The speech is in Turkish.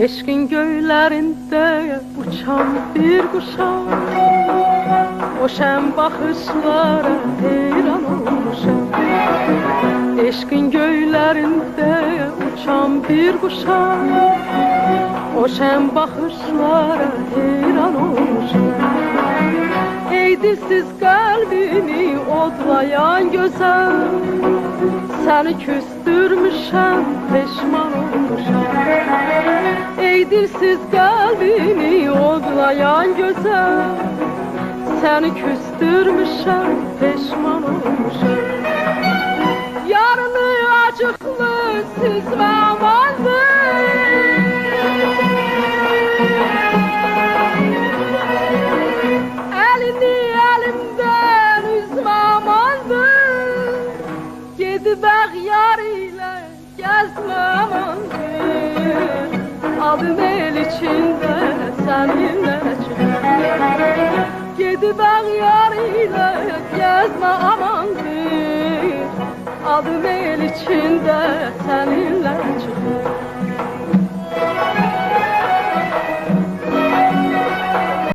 Eşkin göylerinde uçan bir kuşam, o şen bakışlara heyran olmuşam. Eşkin göylerinde uçan bir kuşam, o şen bakışlara heyran olmuşam. Ey dilsiz kalbimi odlayan güzel, seni küstürmüşem, peşman olmuşam. Ey dilsiz kalbini odlayan güzel, seni küstürmüşem, peşman olmuşam. Yarını acıklı süzme amandır, elini elimden üzme amandır, gidibek yar ile gezme amandır. Adım el içinde seninle çıkar, gidibek yar ile gezme amandır. Adım el içinde seninle çıkar.